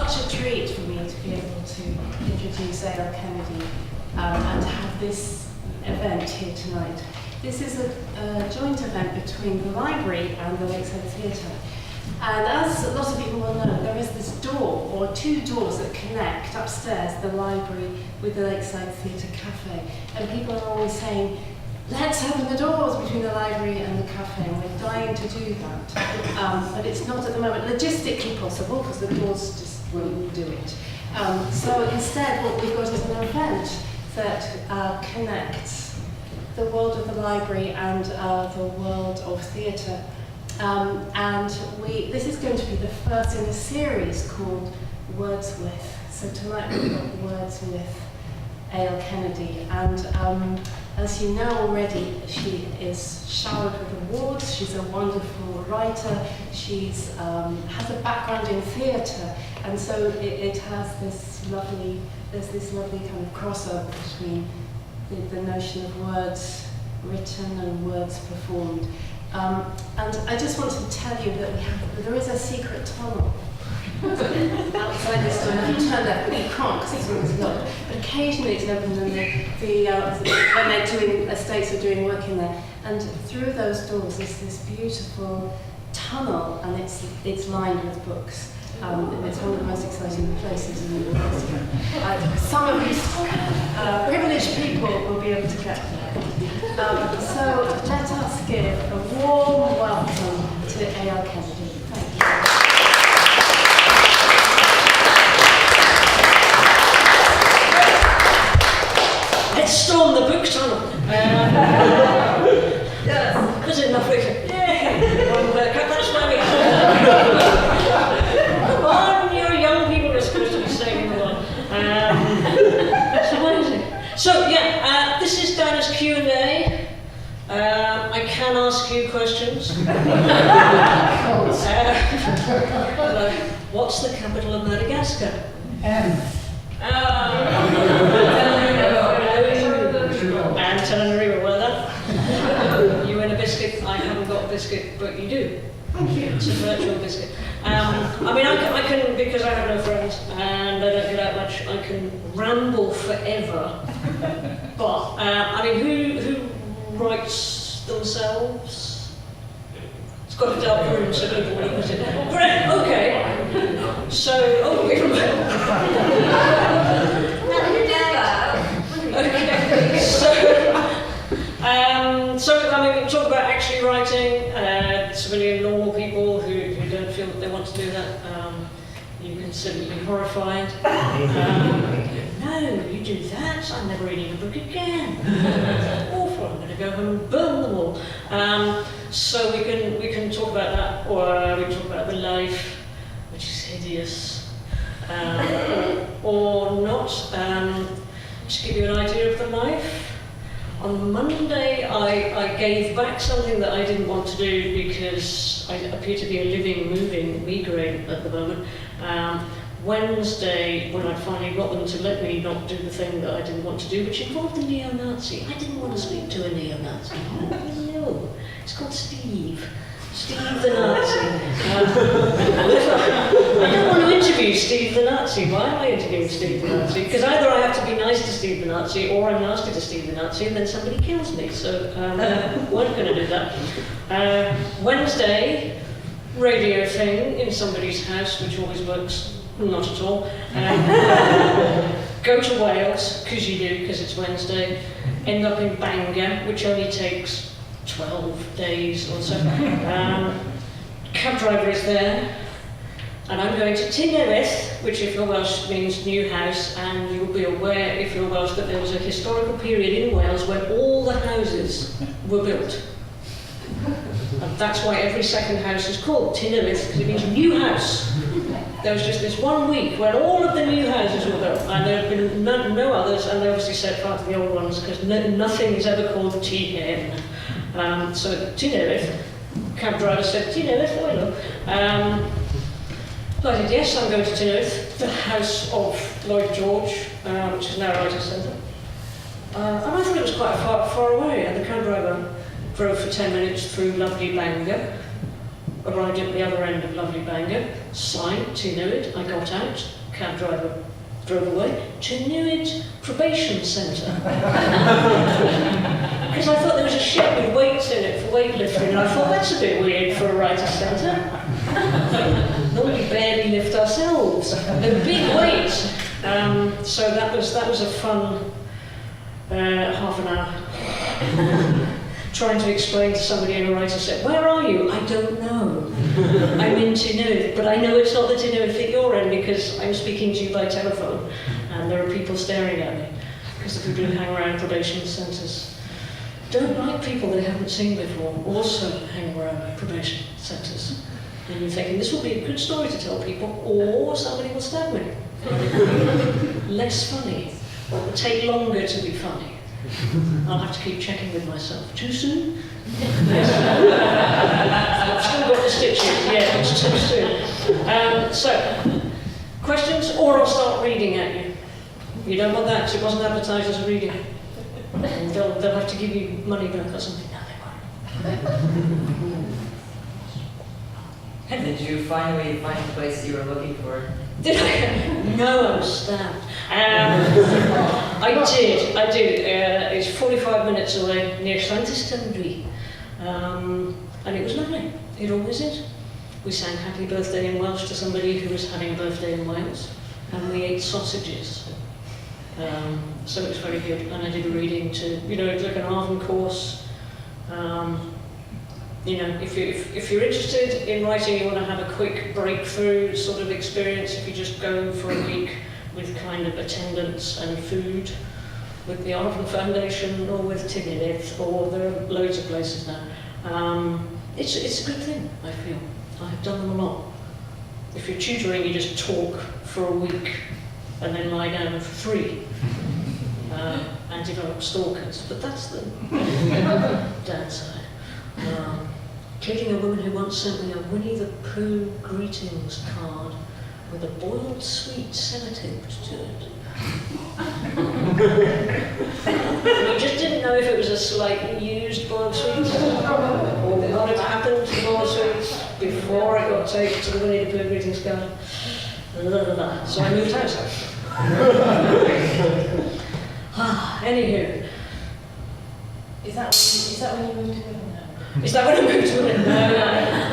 such a treat for me to be able to introduce A.L. Kennedy and to have this event here tonight. This is a joint event between the library and the Lakeside Theatre. And as a lot of people will know, there is this door, or two doors that connect upstairs, the library with the Lakeside Theatre Cafe. And people are always saying, let's open the doors between the library and the cafe, and we're dying to do that. But it's not at the moment logistically possible, because the doors just won't do it. So instead, what we've got is an event that connects the world of the library and the world of theatre. This is going to be the first in a series called Words With. So tonight we've got Words With A.L. Kennedy, and as you know already, she is showered with awards. She's a wonderful writer. She's has a background in theatre, and so it has this lovely, there's this lovely kind of crossover between the notion of words written and words performed. And I just wanted to tell you that there is a secret tunnel outside this door. If you turn left, but you can't because it's always locked. But occasionally it's open when they're doing estates are doing work in there. And through those doors is this beautiful tunnel, and it's lined with books. It's one of the most exciting places in the world. Some of these privileged people will be able to get there. So let us give a warm welcome to A.L. Kennedy. Thank you. Let's storm the book tunnel. Yes. There's enough we can. Yeah. That's why we come on, you young people are supposed to be staying in the one. So what is it? So yeah, this is Dinah's Q&A. I can ask you questions. What's the capital of Madagascar? Antananarivo, well done. You win a biscuit. I haven't got a biscuit, but you do. Thank you. It's a virtual biscuit. I mean, I can, because I have no friends and I don't get out much, I can ramble forever. But, I mean, who writes themselves? It's got a dark room, so people will look at it. Great, okay. So, oh, wait a minute. Okay, so I mean, we can talk about actually writing, civilian normal people who don't feel that they want to do that. You consider me horrified. No, you do that, I'm never reading a book again. That's awful, I'm going to go home and burn them all. So we can talk about that, or we can talk about the life, which is hideous, or not. Just to give you an idea of the life. On Monday, I gave back something that I didn't want to do because I appear to be a living, moving migraine at the moment. Wednesday, when I finally got them to let me not do the thing that I didn't want to do, which involved a neo-Nazi. I didn't want to speak to a neo-Nazi. No, it's called Steve. Steve the Nazi. I don't want to interview Steve the Nazi. Why am I interviewing Steve the Nazi? Because either I have to be nice to Steve the Nazi, or I'm nasty to Steve the Nazi, and then somebody kills me. So, we're going to do that. Wednesday, radio thing in somebody's house, which always works. Not at all. Go to Wales, because you do, because it's Wednesday. End up in Bangor, which only takes 12 days or so. Cab driver is there, and I'm going to Tynerith, which if you're Welsh means new house, and you'll be aware if you're Welsh that there was a historical period in Wales when all the houses were built. And that's why every second house is called Tynerith, because it means new house. There was just this 1 week when all of the new houses were built, and there have been no others, and they obviously set fire to the old ones, because nothing is ever called TN. So Tynerith, cab driver said, Tynerith, oh hello. So I said, yes, I'm going to Tynerith, the house of Lloyd George, which is now Writers' Centre. And I thought it was quite far away, and the cab driver drove for 10 minutes through lovely Bangor. arrived at the other end of lovely Bangor, signed to Newid. I got out, cab driver drove away to Newid Probation Centre. Because I thought there was a shed with weights in it for weightlifting, and I thought that's a bit weird for a writer's centre. Normally barely lift ourselves. They're big weights. So that was a fun half an hour. Trying to explain to somebody in a writer's set, where are you? I don't know. I'm in Tynewith, but I know it's not the Tynewith at your end because I'm speaking to you by telephone and there are people staring at me because the people who hang around probation centres don't like people they haven't seen before also hang around probation centres. And you're thinking, this will be a good story to tell people, or somebody will stab me. Less funny, or it will take longer to be funny. I'll have to keep checking with myself. Too soon? Yes. I've still got the stitches. Yeah, it's too soon. So, questions, or I'll start reading at you. You don't want that, because it wasn't advertised as a reading. They'll have to give you money back or something. No, they won't. Did you finally find the place you were looking for? Did I? No, I was stabbed. I did. It's 45 minutes away, near Llantystenbury. And it was lovely. It always is. We sang Happy Birthday in Welsh to somebody who was having a birthday in Wales, and we ate sausages. So it was very good. And I did a reading to, it's like an Arden course. If you're interested in writing, you want to have a quick breakthrough sort of experience, if you just go for a week with kind of attendance and food with the Arden Foundation or with Tynewith, or there are loads of places now. It's a good thing, I feel. I have done them a lot. If you're tutoring, you just talk for a week and then lie down for 3 and develop stalkers. But that's the downside. Including a woman who once sent me a Winnie the Pooh greetings card with a boiled sweet sellotaped to it. We just didn't know if it was a slightly used boiled sweets or what had happened to the boiled sweets before I got taped to the Winnie the Pooh greetings card. So I moved house. Anywho. Is that when you moved to England? Is that when I moved to England? No.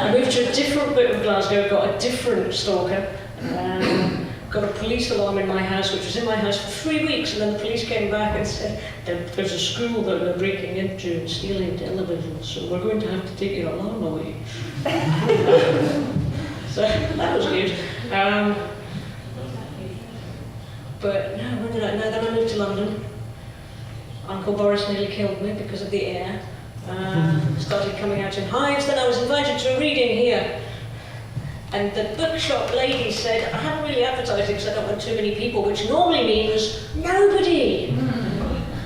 I moved to a different bit of Glasgow, got a different stalker, got a police alarm in my house, which was in my house for 3 weeks, and then the police came back and said, there's a school that they're breaking into and stealing televisions, so we're going to have to take your alarm away. So that was good. But no, when did I? No, then I moved to London. Uncle Boris nearly killed me because of the air. Started coming out in hives, then I was invited to a reading here. And the bookshop lady said, I haven't really advertised it because I don't want too many people, which normally means nobody.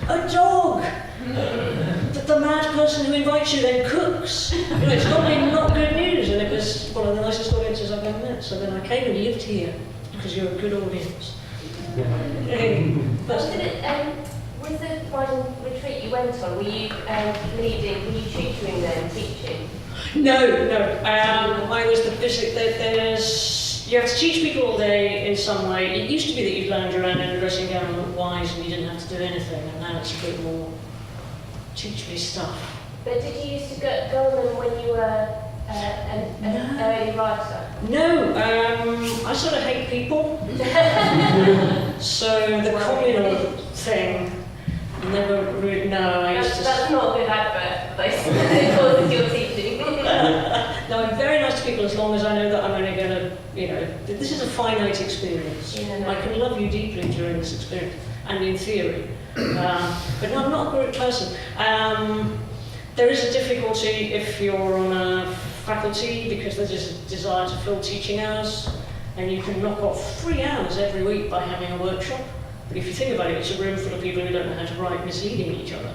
A dog. The mad person who invites you then cooks. It's normally not good news, and it was one of the nicest audiences I've ever met. So then I came and lived here, because you're a good audience. With the final retreat you went on, were you tutoring them, teaching? No. I was the visit. You have to teach people all day in some way. It used to be that you'd lounge around in a dressing gown and look wise and you didn't have to do anything, and now it's a bit more teach me stuff. But did you used to go on them when you were an early writer? No, I sort of hate people. So the communal thing never really, no, I used to... That's not a good advert, basically, you're teaching. No, I'm very nice to people as long as I know that I'm only going to, this is a finite experience. I can love you deeply during this experience, and in theory. But no, I'm not a group person. There is a difficulty if you're on a faculty, because there's just a desire to fill teaching hours, and you can knock off 3 hours every week by having a workshop. But if you think about it, it's a room full of people who don't know how to write, misleading each other.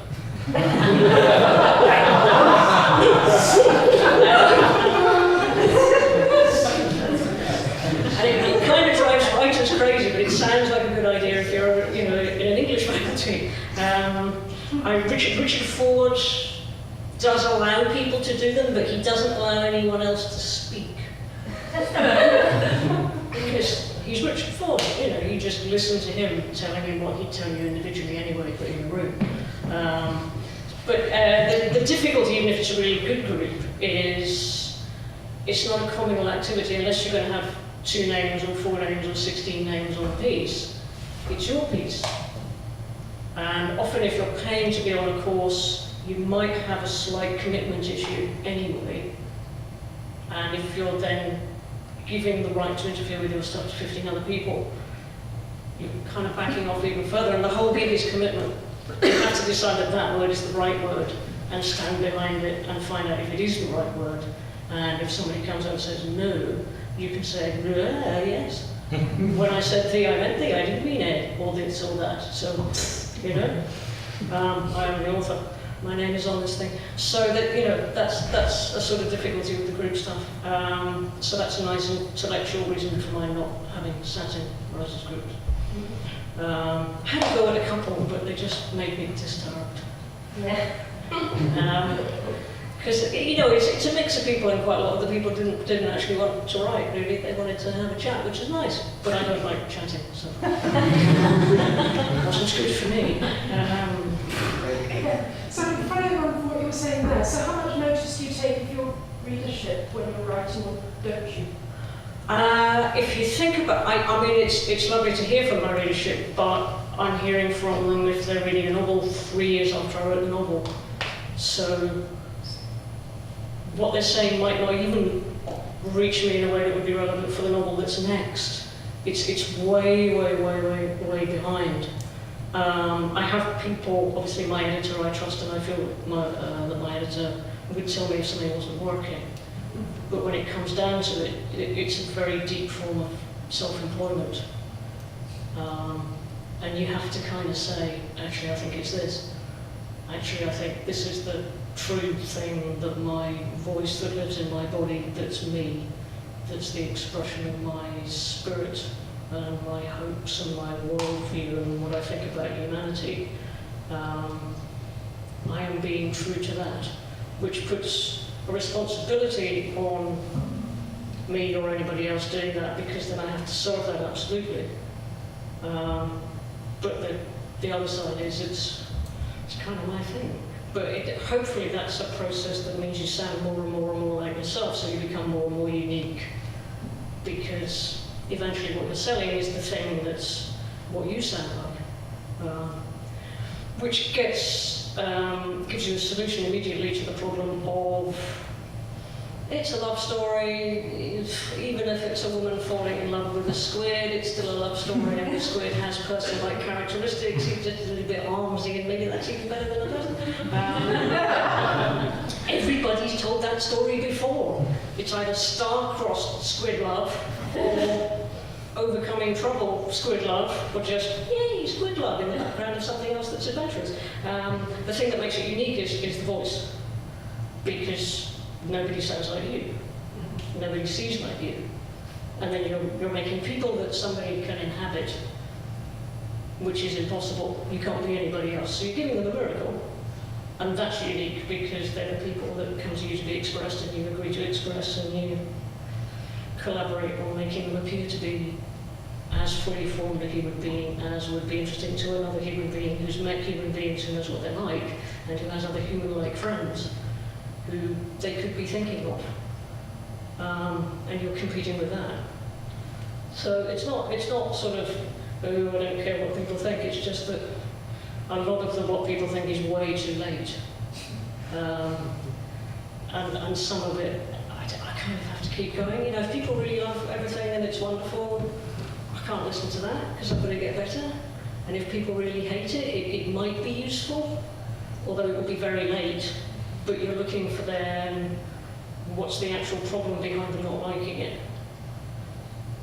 And it kind of drives writers crazy, but it sounds like a good idea if you're, in an English faculty. Richard Ford does allow people to do them, but he doesn't allow anyone else to Because he's Richard Ford, you know, you just listen to him telling you what he'd tell you individually anyway, but in a room. The difficulty, even if it's a really good group, is it's not a communal activity unless you're going to have 2 names or 4 names or 16 names on a piece. It's your piece. And often if you're paying to be on a course, you might have a slight commitment issue anyway. And if you're then giving the right to interfere with your stuff to 15 other people, you're kind of backing off even further, and the whole gig is commitment. You have to decide that that word is the right word, and stand behind it, and find out if it is the right word. And if somebody comes out and says no, you can say, yes. When I said thee, I meant thee, I didn't mean it, or this or that. So, you know, I am the author. My name is on this thing. So that, you know, that's a sort of difficulty with the group stuff. So that's a nice intellectual reason for my not having sat in Rose's groups. Had to go at a couple, but they just made me disturbed. Yeah. Because, you know, it's a mix of people, and quite a lot of the people didn't actually want to write, really. They wanted to have a chat, which is nice. But I don't like chatting, so wasn't good for me. So following on from what you were saying there, so how much notice do you take of your readership when you're writing, or don't you? If you think about, I mean, it's lovely to hear from my readership, but I'm hearing from them if they're reading a novel 3 years after I wrote the novel. So what they're saying might not even reach me in a way that would be relevant for the novel that's next. It's way, way, way, way, way behind. I have people, obviously my editor I trust, and I feel that my editor would tell me if something wasn't working. But when it comes down to it, it's a very deep form of self-employment. And you have to kind of say, actually I think it's this. Actually I think this is the true thing, that my voice that lives in my body, that's me, that's the expression of my spirit and my hopes and my worldview and what I think about humanity. I am being true to that, which puts a responsibility on me or anybody else doing that, because then I have to serve that absolutely. But the other side is it's kind of my thing. But hopefully that's a process that means you sound more and more and more like yourself, so you become more and more unique. Because eventually what you're selling is the thing that's what you sound like. Which gives you a solution immediately to the problem of it's a love story. Even if it's a woman falling in love with a squid, it's still a love story, and the squid has person-like characteristics. He's just a little bit armsy, and maybe that's even better than a person. Everybody's told that story before. It's either star-crossed squid love, or overcoming trouble squid love, or just yay squid love in the background of something else that's adventurous. The thing that makes it unique is the voice, because nobody sounds like you, nobody sees like you, and then you're making people that somebody can inhabit, which is impossible. You can't be anybody else, so you're giving them a miracle, and that's unique because they're the people that come to you to be expressed, and you agree to express, and you collaborate on making them appear to be as fully formed a human being as would be interesting to another human being who's met human beings, who knows what they're like, and who has other human-like friends who they could be thinking of, and you're competing with that. So it's not sort of, oh, I don't care what people think. It's just that a lot of what people think is way too late, and some of it I kind of have to keep going. You know, if people really love everything, then it's wonderful. I can't listen to that because I've got to get better. And if people really hate it, it might be useful, although it will be very late. But you're looking for them, what's the actual problem behind them not liking it?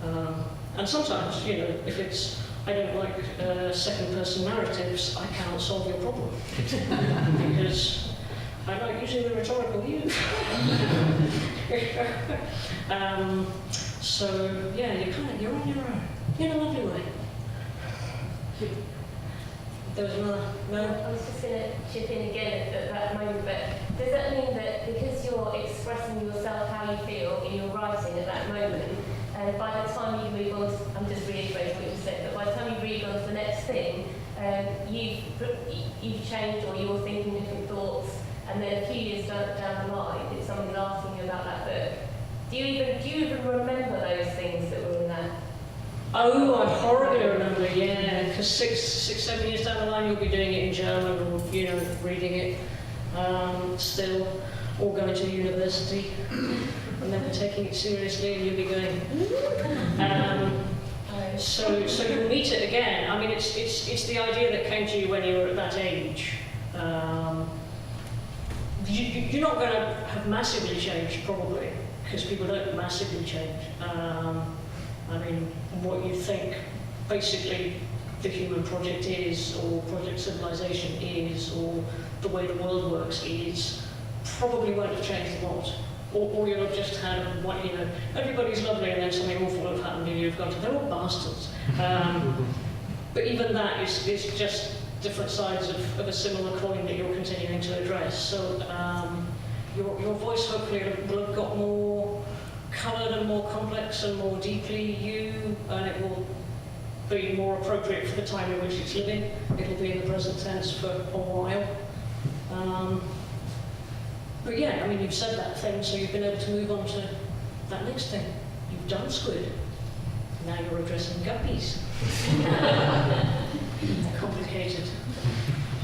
And sometimes, you know, if it's, I don't like second-person narratives, I cannot solve your problem. Because I like using the rhetorical you. So, yeah, you're on your own, in a lovely way. there was another. No? I was just going to chip in again at that moment, but does that mean that because you're expressing yourself how you feel in your writing at that moment, and by the time you move on, I'm just reiterating what you said, but by the time you read on to the next thing, you've changed or you're thinking different thoughts, and then a few years down the line, if someone's asking you about that book, do you even remember those things that were in that? Oh, I horribly remember, yeah, because 7 years down the line you'll be doing it in German or, reading it still, or going to university, and then taking it seriously and you'll be going, so you'll meet it again. I mean, it's the idea that came to you when you were at that age. You're not going to have massively changed, probably, because people don't massively change. I mean, what you think basically the human project is, or project civilization is, or the way the world works is, probably won't have changed a lot. Or you'll have just had, everybody's lovely and then something awful will have happened and you've gone to, they're all bastards. But even that is just different sides of a similar coin that you're continuing to address. So your voice hopefully will have got more coloured and more complex and more deeply you, and it will be more appropriate for the time in which it's living. It'll be in the present tense for a while. But yeah, I mean, you've said that thing, so you've been able to move on to that next thing. You've done squid. Now you're addressing guppies. Complicated.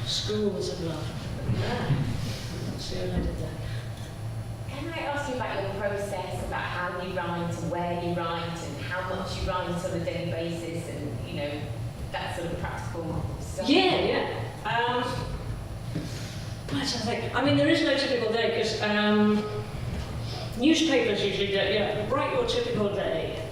Schools of love. See what I did there. Can I ask you about your process, about how you write and where you write and how much you write on a daily basis and, that sort of practical stuff? Yeah. I mean, there is no typical day because newspapers usually do, write your typical day.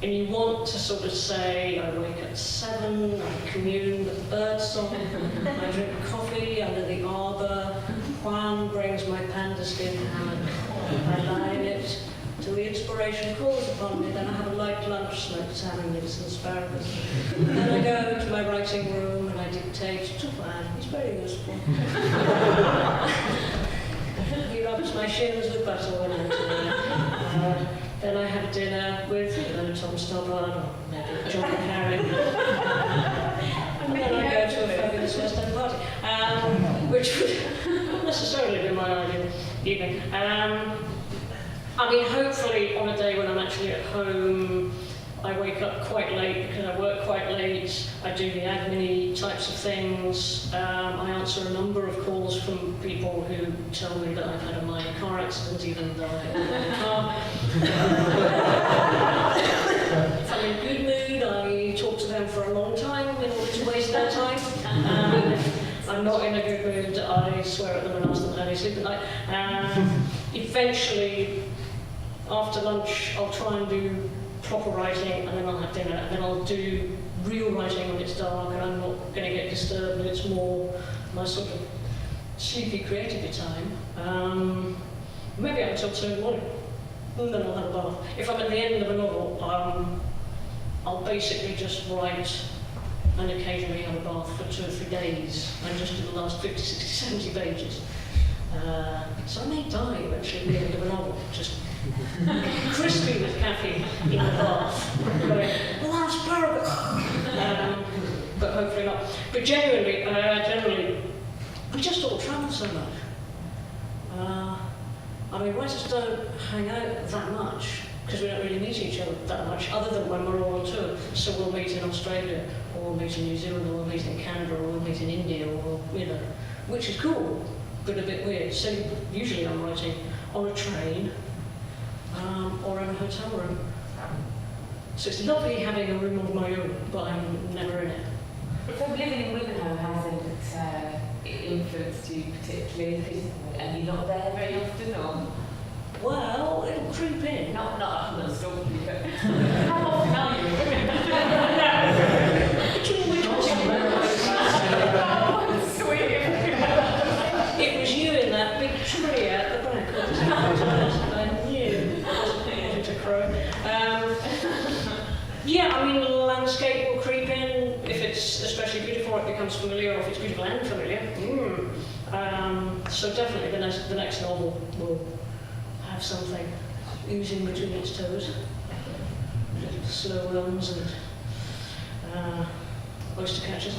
And you want to sort of say, I wake at 7, I commune with the birdsong, I drink coffee under the arbour, Juan brings my panda skin hammock, I lie in it till the inspiration calls upon me, then I have a light lunch, smoked salmon, leaves and asparagus. Then I go to my writing room and I dictate to Juan, he's very useful. He rubs my shins with butter when I'm tired. Then I have dinner with Tom Stoddard or maybe John Harry. And then I go to a fabulous West End party, which would not necessarily be my ideal evening. I mean, hopefully on a day when I'm actually at home, I wake up quite late because I work quite late. I do the admin types of things. I answer a number of calls from people who tell me that I've had a minor car accident, even though I own a car. If I'm in a good mood, I talk to them for a long time in order to waste their time. If I'm not in a good mood, I swear at them and ask them how they sleep at night. Eventually, after lunch, I'll try and do proper writing, and then I'll have dinner, and then I'll do real writing when it's dark and I'm not going to get disturbed, and it's more my sort of sleepy creative time. Maybe until 2 in the morning, and then I'll have a bath. If I'm at the end of a novel, I'll basically just write and occasionally have a bath for 2 or 3 days, and just do the last 50, 60, 70 pages. So I may die eventually at the end of a novel, just crispy with caffeine in the bath, going, last paragraph. But hopefully not. But generally, we just all travel so much. I mean, writers don't hang out that much because we don't really meet each other that much, other than when we're all on tour. So we'll meet in Australia, or we'll meet in New Zealand, or we'll meet in Canada, or we'll meet in India, or which is cool, but a bit weird. So usually I'm writing on a train. Or in a hotel room. So it's lovely having a room of my own, but I'm never in it. So living in Wivenhoe hasn't influenced you particularly, and you're not there very often, or? Well, it'll creep in. I'm not stalking you, but how often are you in Wivenhoe? Sweet. It was you in that big tree at the back. I knew. Yeah, I mean, mean, landscape will creep in. If it's especially beautiful, it becomes familiar, or if it's beautiful and familiar. So definitely the next novel will have something oozing between its toes. Slow runs and oyster catchers.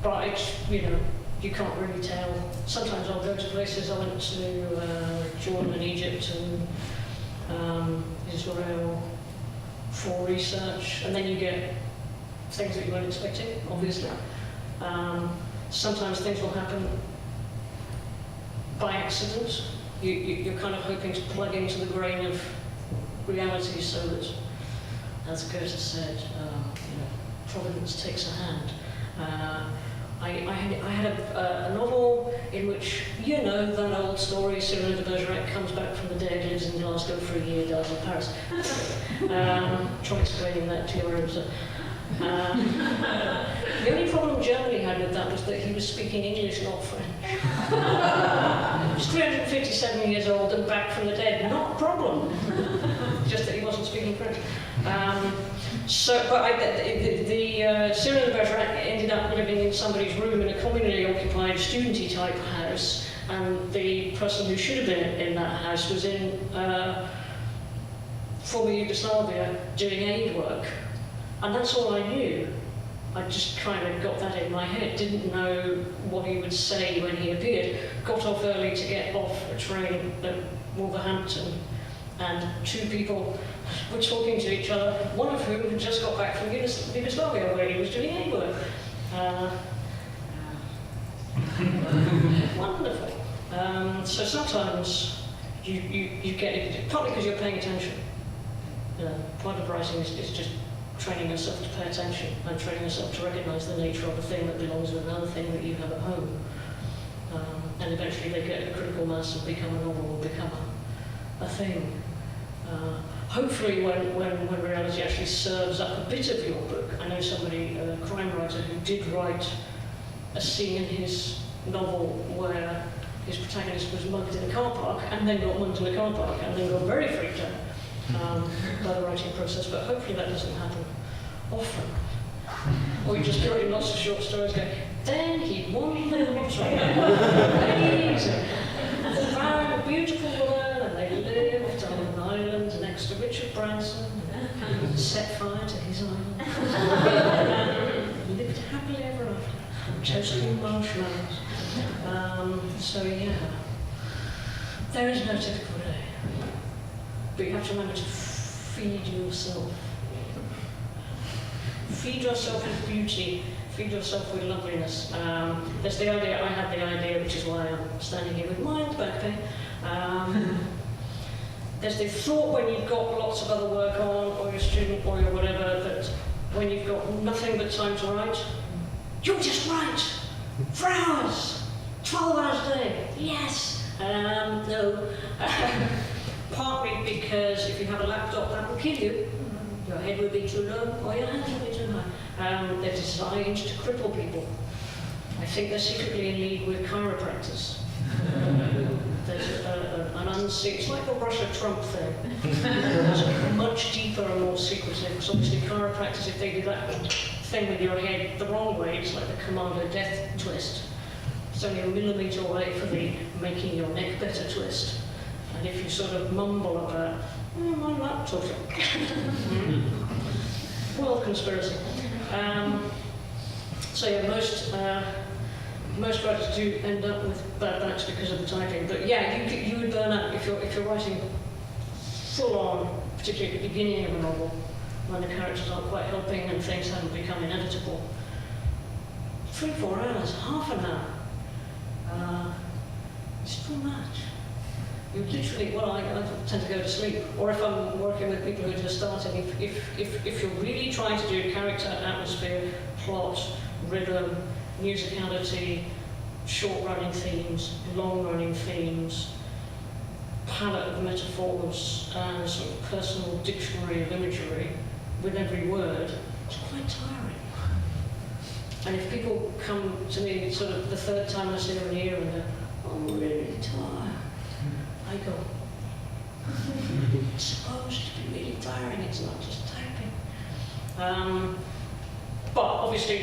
But it's, you can't really tell. Sometimes I'll go to places. I went to Jordan and Egypt and Israel for research, and then you get things that you weren't expecting, obviously. Sometimes things will happen by accident. You're kind of hoping to plug into the grain of reality so that, as Goethe said, providence takes a hand. I had a novel in which, that old story, Cyrano de Bergerac comes back from the dead, lives in Glasgow for a year, dies in Paris. Try explaining that to your editor. The only problem Germany had with that was that he was speaking English, not French. He was 357 years old and back from the dead, not a problem. Just that he wasn't speaking French. Cyrano de Bergerac ended up living in somebody's room in a communally occupied, student-y type house, and the person who should have been in that house was in former Yugoslavia doing aid work. And that's all I knew. I just kind of got that in my head, didn't know what he would say when he appeared. Got off early to get off a train at Wolverhampton, and two people were talking to each other, one of whom had just got back from Yugoslavia where he was doing aid work. Wonderful. So sometimes you get it, partly because you're paying attention. Part of writing is just training yourself to pay attention and training yourself to recognise the nature of a thing that belongs with another thing that you have at home. And eventually they get a critical mass and become a novel or become a thing. Hopefully when reality actually serves up a bit of your book. I know somebody, a crime writer, who did write a scene in his novel where his protagonist was mugged in a car park and then got mugged in a car park and then got very freaked out by the writing process, but hopefully that doesn't happen often. Or you just go in lots of short stories going, then he won the lottery. Amazing. Found a beautiful woman and they lived on an island next to Richard Branson and set fire to his island. Lived happily ever after, toasting marshmallows. So yeah, there is no typical day. But you have to remember to feed yourself. Feed yourself with beauty, feed yourself with loveliness. There's the idea, I had the idea, which is why I'm standing here with mild back pain. There's the thought when you've got lots of other work on, or you're a student, or you're whatever, that when you've got nothing but time to write, you'll just write for hours, 12 hours a day. Yes. No. Partly because if you have a laptop, that will kill you. Your head will be too low, or your hands will be too high. They're designed to cripple people. I think they're secretly in league with chiropractors. There's an unseen, it's like the Russia-Trump thing. It's much deeper and more secretive, because obviously chiropractors, if they do that thing with your head the wrong way, it's like the Commando death twist. It's only a millimetre away from the making your neck better twist. And if you sort of mumble about, my laptop, world conspiracy. So yeah, most writers do end up with bad backs because of the typing. But yeah, you would burn out if you're writing full on, particularly at the beginning of a novel, when the characters aren't quite helping and things haven't become inevitable. 3-4 hours, half an hour. It's too much. You literally, I tend to go to sleep. Or if I'm working with people who are just starting, if you're really trying to do character, atmosphere, plot, rhythm, musicality, short-running themes, long-running themes, palette of metaphors, and sort of personal dictionary of imagery with every word, it's quite tiring. And if people come to me sort of the third time I see them in a year and go, I'm really tired, I go, it's supposed to be really tiring, it's not just typing. But obviously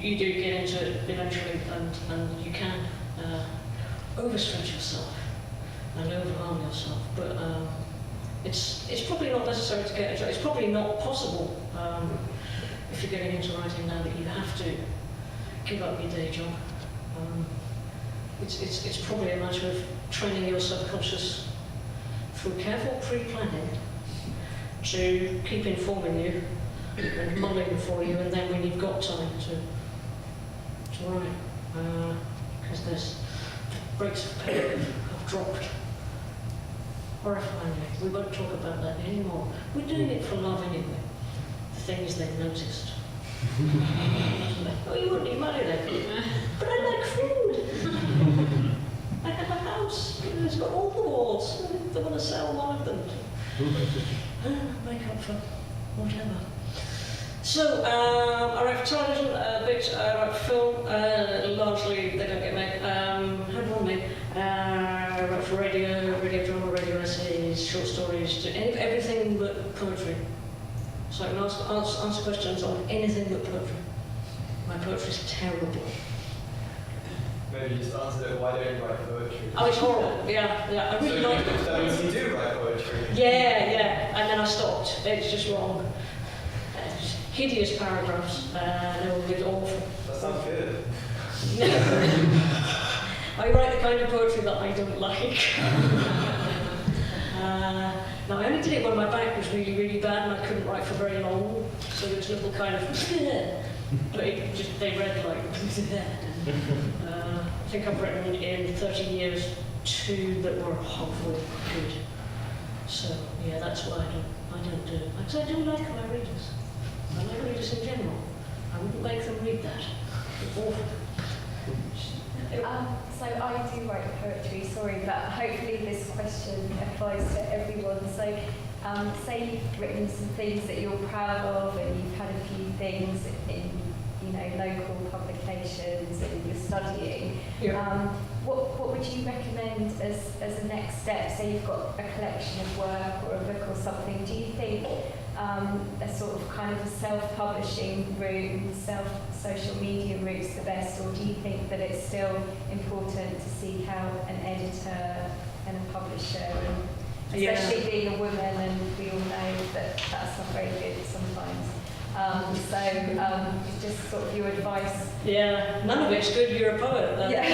you do get into it eventually, and you can overstretch yourself and overharm yourself. But it's probably not necessary to get into it. It's probably not possible if you're getting into writing now that you have to give up your day job. It's probably a matter of training your subconscious through careful pre-planning to keep informing you and mulling for you, and then when you've got time to write, because there's the rates of pay have dropped horrifyingly. We won't talk about that anymore. We're doing it for love anyway. The thing is, they've noticed. Oh, you wouldn't need money then. But I like food. I have a house. It's got all the walls. They want to sell one of them. Make up for whatever. So, I write for television a bit, I write for film, largely they don't get made. Had one made. I write for radio drama, radio essays, short stories, everything but poetry. So I can answer questions on anything but poetry. My poetry is terrible. Maybe just answer it, why don't you write poetry? Oh, it's horrible, yeah. I really like it. That means you do write poetry. Yeah, and then I stopped. It's just wrong. Hideous paragraphs, they were a bit awful. That sounds good. I write the kind of poetry that I don't like. Now, I only did it when my back was really, really bad and I couldn't write for very long. So there was a little kind of, but they read like, I think I've written in 30 years 2 that were hopefully good. So, yeah, that's why I don't do it. Because I do like my readers. I like readers in general. I wouldn't make them read that. It's awful. So I do write poetry, sorry, but hopefully this question applies to everyone. So say you've written some things that you're proud of and you've had a few things in local publications and you're studying. Yeah. What would you recommend as a next step? Say you've got a collection of work or a book or something. Do you think a sort of kind of a self-publishing route, social media route's the best, or do you think that it's still important to seek out an editor and a publisher, and especially being a woman, and we all know that that's not very good sometimes. Just sort of your advice. Yeah, none of it's good. You're a poet. Yeah.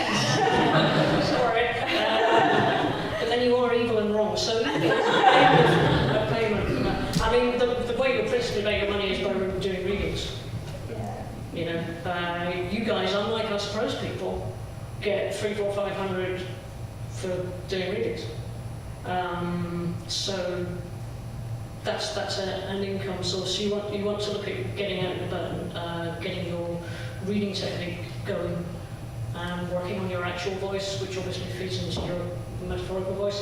Sorry. But then you are evil and wrong. So you get a payment for that. I mean, the way you principally make your money is by doing readings. Yeah. You know, you guys, unlike us prose people, get 300, 400, 500 for doing readings. So that's an income source. You want to look at getting out about getting your reading technique going, and working on your actual voice, which obviously feeds into your metaphorical voice.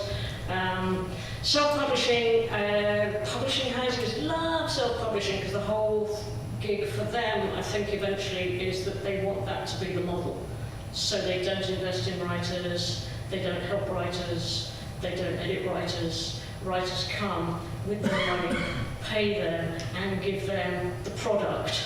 Self-publishing, publishing houses love self-publishing because the whole gig for them, I think, eventually is that they want that to be the model. So they don't invest in writers, they don't help writers, they don't edit writers. Writers come with their money, pay them, and give them the product.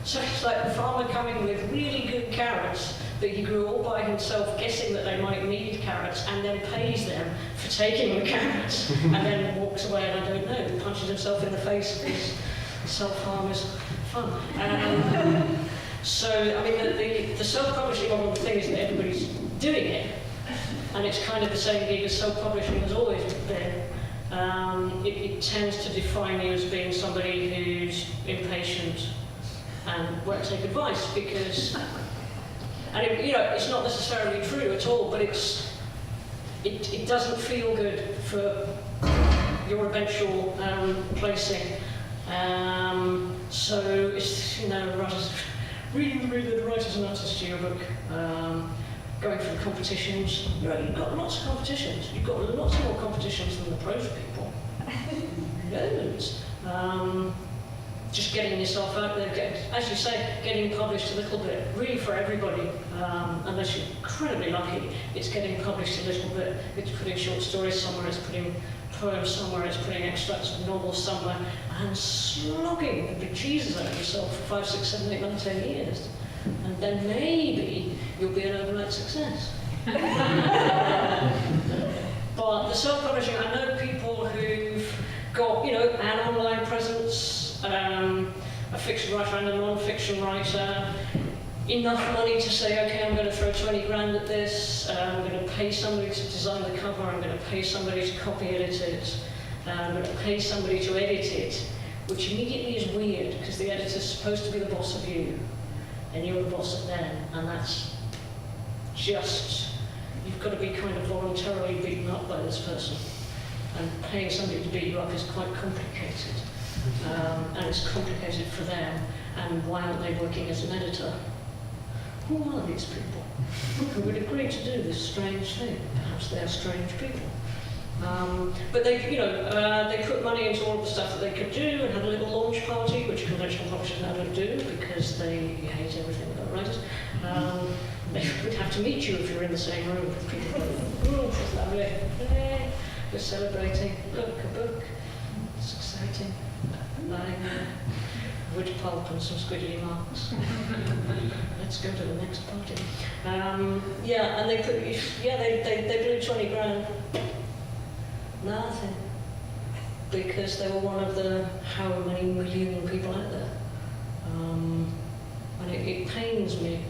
So it's like the farmer coming with really good carrots that he grew all by himself, guessing that they might need carrots, and then pays them for taking the carrots, and then walks away, and I don't know, punches himself in the face because self-harm is fun. So, I mean, the self-publishing model, the thing is that everybody's doing it, and it's kind of the same gig as self-publishing has always been. It tends to define you as being somebody who's impatient and won't take advice because, and it's not necessarily true at all, but it doesn't feel good for your eventual placing. So it's reading the writers and artists yearbook. Going through competitions. You've got lots of competitions. You've got lots more competitions than the prose people. Loads. just getting yourself out there, as you say, getting published a little bit, really for everybody, unless you're incredibly lucky, it's getting published a little bit, it's putting short stories somewhere, it's putting poems somewhere, it's putting extracts of novels somewhere, and slogging the bejesus out of yourself for 5, 6, 7, 8, 9, 10 years. And then maybe you'll be an overnight success. But the self-publishing, I know people who've got, an online presence, a fiction writer and a non-fiction writer, enough money to say, okay, I'm going to throw 20 grand at this, I'm going to pay somebody to design the cover, I'm going to pay somebody to copy edit it, I'm going to pay somebody to edit it, which immediately is weird, because the editor's supposed to be the boss of you, and you're the boss of them, and that's just, you've got to be kind of voluntarily beaten up by this person. And paying somebody to beat you up is quite complicated. And it's complicated for them. And why aren't they working as an editor? Who are these people who would agree to do this strange thing? Perhaps they're strange people. But they, they put money into all of the stuff that they could do and had a little launch party, which conventional publishers now don't do because they hate everything about writers. They would have to meet you if you're in the same room with people. Oh, it's lovely. Hey, we're celebrating. Look, a book. It's exciting. Lying there. Wood pulp and some squiggly marks. Let's go to the next party. And they put, they blew 20 grand. Nothing. Because they were one of the how many million people out there. And it pains me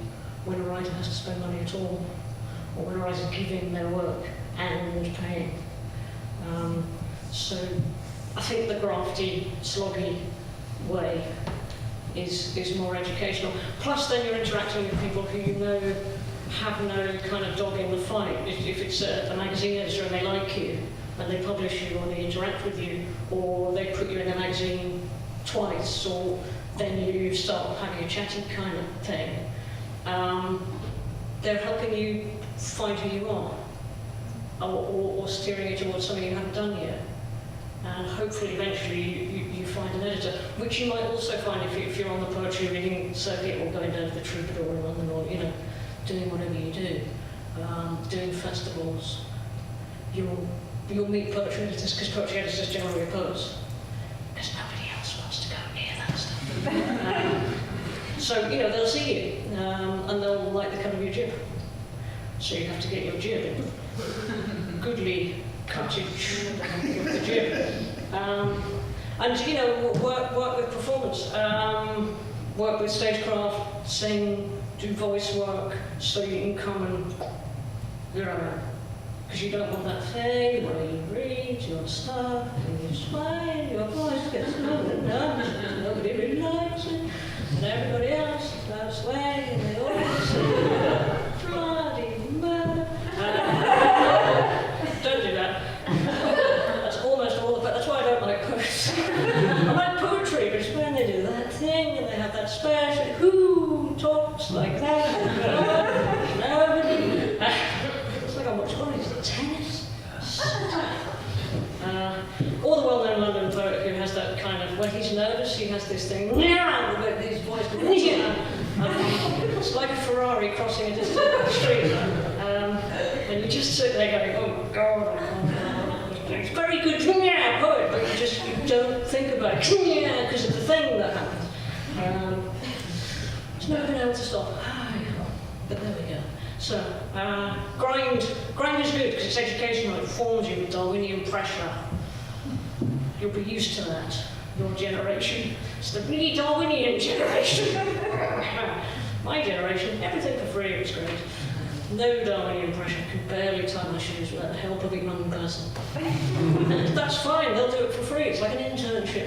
when a writer has to spend money at all, or when a writer is giving their work and paying. So I think the grafty, sloggy way is more educational. Plus then you're interacting with people who have no kind of dog in the fight. If it's a magazine editor and they like you, and they publish you, or they interact with you, or they put you in a magazine twice, or then you start having a chatty kind of thing. They're helping you find who you are, or steering you towards something you haven't done yet. And hopefully eventually you find an editor, which you might also find if you're on the poetry reading circuit, or going down to the Troubadour in London, or doing whatever you do, doing festivals. You'll meet poetry editors, because poetry editors generally are poets, because nobody else wants to go near that stuff. So, they'll see you, and they'll like the cut of your jib. So you have to get your jib in. Goodly cuttage of the jib. And, work with performance, work with stagecraft, sing, do voice work, so you can come and, because you don't want that thing where you read your stuff, and you smile, your voice gets nobody really likes it. And everybody else starts swearing, and they all say, bloody murder. Don't do that. That's almost all of it. That's why I don't like poets. I like poetry, but it's when they do that thing, and they have that special, who talks like that? Nobody. It's like I watch tennis. Or the well-known London poet who has that kind of, when he's nervous, he has this thing, his voice, it's like a Ferrari crossing a distant street. And you just sit there going, oh God, I can't. It's very good, poet, but you don't think about it, because of the thing that happened. It's never been able to stop. But there we go. So, grind is good because it's educational, it forms you with Darwinian pressure. You'll be used to that, your generation. It's the really Darwinian generation. My generation, everything for free, it was great. No Darwinian pressure, could barely tie my shoes without the help of a young person. And that's fine, they'll do it for free, it's like an internship.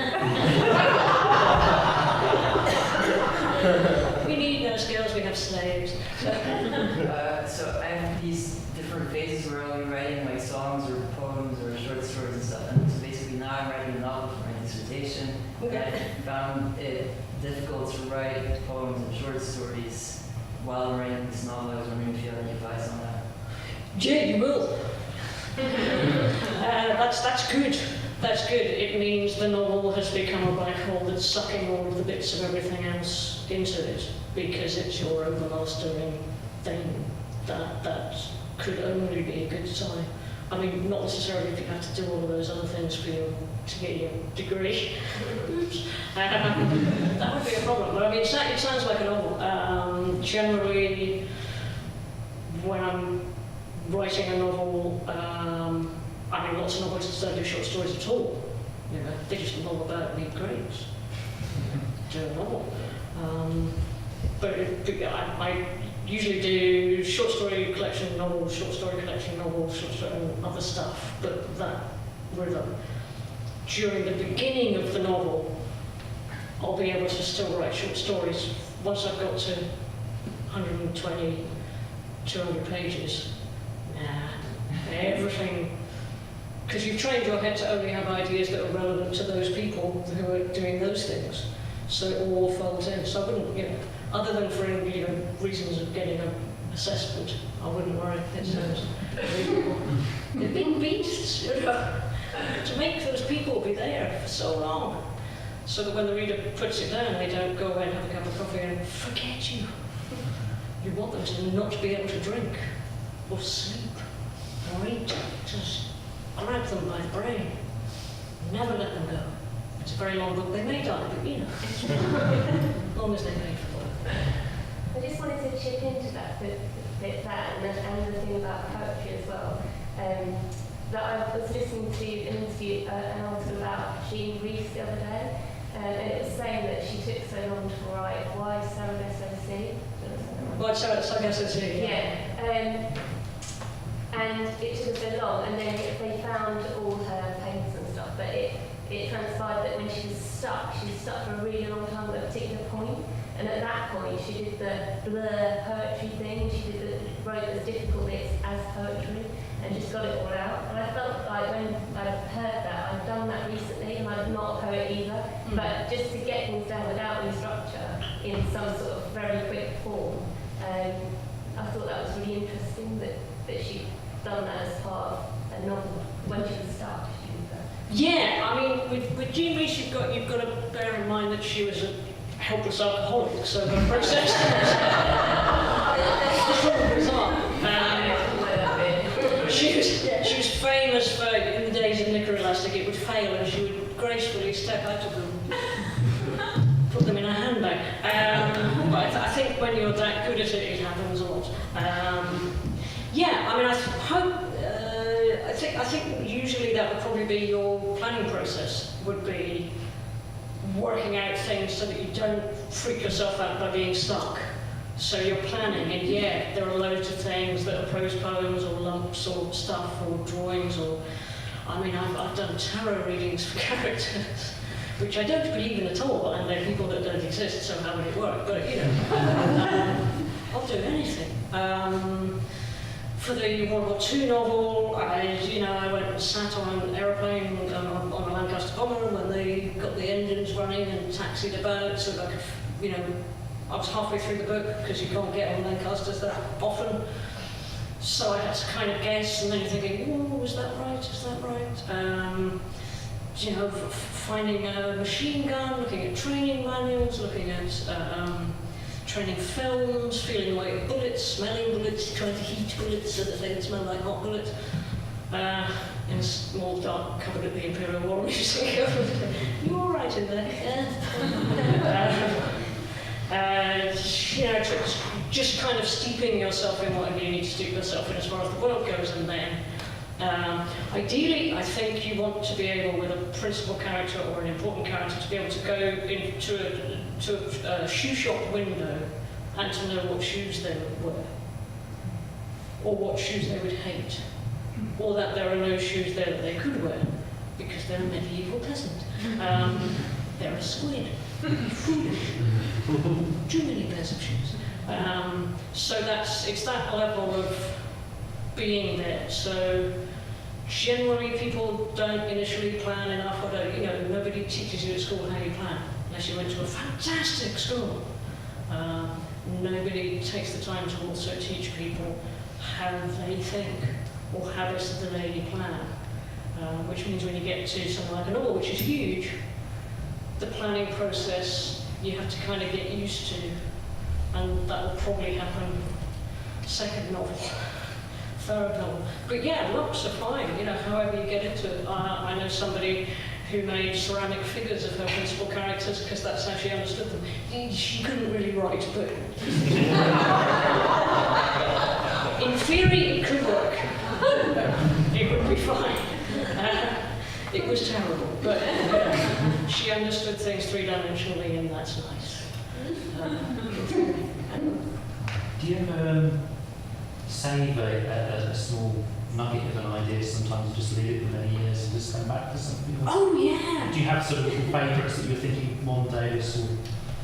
We need no skills, we have slaves. So I have these different phases where I'll be writing like songs or poems or short stories and stuff. And so basically now I'm writing a novel for my dissertation. Okay. And I found it difficult to write poems and short stories while I'm writing this novel. I was wondering if you have any advice on that. Yeah, you will. That's good. That's good. It means the novel has become a black hole that's sucking all of the bits of everything else into it, because it's your overmastering thing. That could only be a good sign. I mean, not necessarily if you have to do all of those other things to get your degree. Oops. That would be a problem. But I mean, it sounds like a novel. Generally, when I'm writing a novel, I mean, lots of novelists don't do short stories at all. You know, they just novel about neat grapes. Do a novel. But I usually do short story collection novels, short story collection novels, short story and other stuff, but that rhythm. During the beginning of the novel, I'll be able to still write short stories. Once I've got to 120, 200 pages, everything, because you've trained your head to only have ideas that are relevant to those people who are doing those things. So it all folds in. So I wouldn't, you know, other than for reasons of getting an assessment, I wouldn't worry. It sounds reasonable. They're big beasts, you know, to make those people be there for so long, so that when the reader puts it down, they don't go away and have a cup of coffee and forget you. You want them to not be able to drink, or sleep, or eat. Just grab them by the brain. Never let them go. It's a very long book. They may die, but you know, as long as they pay for it. I just wanted to chip into that bit and the thing about poetry as well. That I was listening to an interview, an article about Jean Rees the other day, and it was saying that she took so long to write Why Sargasso Sea? Why Sargasso Sea? Yeah. And it took her so long, and then they found all her paintings and stuff, but it transpired that when she was stuck for a really long time at a particular point, and at that point she did the blur poetry thing, wrote as difficult bits as poetry, and just got it all out. And I felt like when I heard that, I've done that recently, and I'm not a poet either, but just to get things down without any structure in some sort of very quick form, I thought that was really interesting that she'd done that as part of a novel when she was stuck. Yeah, I mean, with Jean Rees, you've got to bear in mind that she was a helpless alcoholic, so her process was bizarre. She was famous for, in the days of Knicker Elastic, it would fail and she would gracefully step out of them, put them in a handbag. But I think when you're that good at it, it happens a lot. Yeah, I mean, I think usually that would probably be your planning process, would be working out things so that you don't freak yourself out by being stuck. So you're planning, and yeah, there are loads of things that are prose poems or lumps or stuff or drawings or, I mean, I've done tarot readings for characters, which I don't believe in at all, and they're people that don't exist, so how would it work? But, you know, I'll do anything. For the World War II novel, I went and sat on an aeroplane on a Lancaster Common when they got the engines running and taxied about, so that I could, I was halfway through the book because you can't get on Lancasters that often. So I had to kind of guess, and then you're thinking, oh, is that right? Is that right? Finding a machine gun, looking at training manuals, looking at training films, feeling like bullets, smelling bullets, trying to heat bullets so that they would smell like hot bullets. In a small dark cupboard at the Imperial War Museum. You're all right in there. Just kind of steeping yourself in whatever you need to steep yourself in as far as the world goes, and then ideally, I think you want to be able, with a principal character or an important character, to be able to go into a shoe shop window and to know what shoes they would wear, or what shoes they would hate, or that there are no shoes there that they could wear because they're a medieval peasant. They're a squid. Foolish. Too many pairs of shoes. So it's that level of being there. So generally people don't initially plan enough, or nobody teaches you at school how you plan, unless you went to a fantastic school. Nobody takes the time to also teach people how they think, or how best to lay plan. which means when you get to something like a novel, which is huge, the planning process you have to kind of get used to, and that will probably happen second novel, third novel. But yeah, looks are fine, you know, however you get into it. I know somebody who made ceramic figures of her principal characters because that's how she understood them. She couldn't really write, but in theory it could work. It would be fine. It was terrible, but she understood things three-dimensionally, and that's nice. Do you ever save a small nugget of an idea, sometimes just leave it for many years and just come back to something? Oh yeah! Do you have sort of little favourites that you're thinking one day this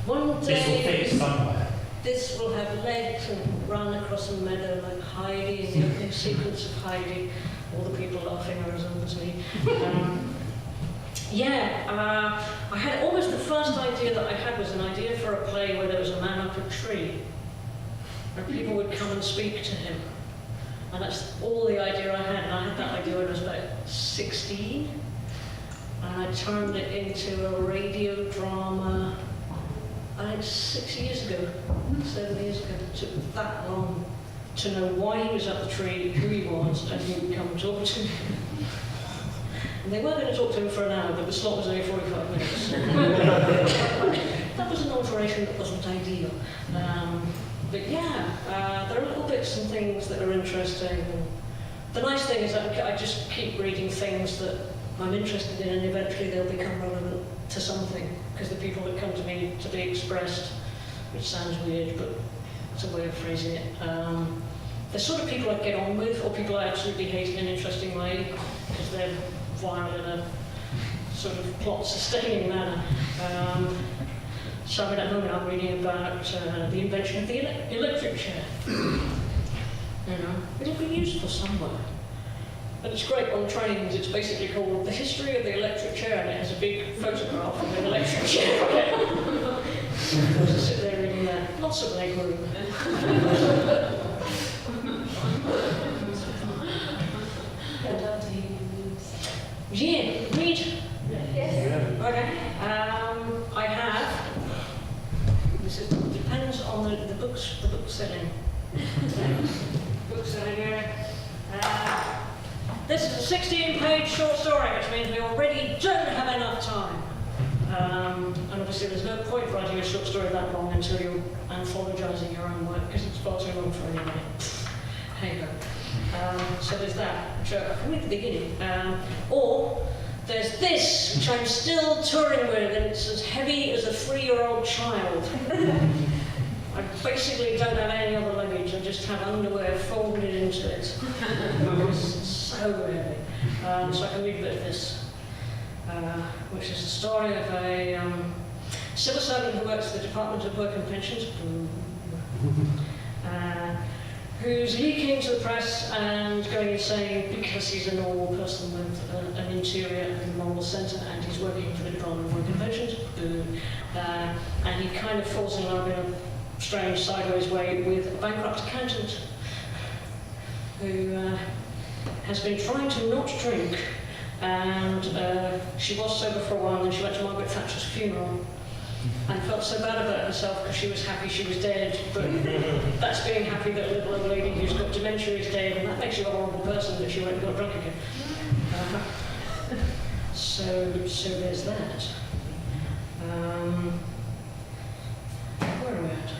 will fit somewhere? This will have legs and run across a meadow like Heidi in the opening sequence of Heidi. All the people laughing are as old as me. I had almost the first idea that I had was an idea for a play where there was a man up a tree and people would come and speak to him. And that's all the idea I had. And I had that idea when I was about 16. And I turned it into a radio drama, I think 6 years ago, 7 years ago. It took that long to know why he was up the tree, who he was, and who would come and talk to him. And they weren't going to talk to him for an hour, but the slot was only 45 minutes. That was an alteration that wasn't ideal. But yeah, there are little bits and things that are interesting. And the nice thing is that I just keep reading things that I'm interested in, and eventually they'll become relevant to something, because the people that come to me to be expressed, which sounds weird, but it's a way of phrasing it. The sort of people I get on with, or people I absolutely hate in an interesting way, because they're vile in a sort of plot-sustaining manner. So at the moment I'm reading about the invention of the electric chair. You know, it'll be useful somewhere. And it's great on trains. It's basically called The History of the Electric Chair, and it has a big photograph of an electric chair on it. To sit there reading that. Lots of leg room. Yeah, read. Yes. Okay. I have. This depends on the book selling. Book selling here. This is a 16-page short story, which means we already don't have enough time. And obviously there's no point writing a short story that long until you're anthologizing your own work, because it's far too long for anybody. Hey ho. So there's that, which I read at the beginning. Or there's this, which I'm still touring with, and it's as heavy as a 3-year-old child. I basically don't have any other luggage, I just have underwear folded into it. It's so heavy. So I can read a bit of this, which is the story of a civil servant who works for the Department of Work and Pensions, who's leaking to the press and going insane because he's a normal person with an interior and moral centre, and he's working for the Department of Work and Pensions. And he kind of falls in love in a strange, sideways way with a bankrupt accountant who has been trying to not drink, and she was sober for a while, and then she went to Margaret Thatcher's funeral and felt so bad about herself because she was happy she was dead, but that's being happy that a little old lady who's got dementia is dead, and that makes you a horrible person that she went and got drunk again. So there's that. Where are we at?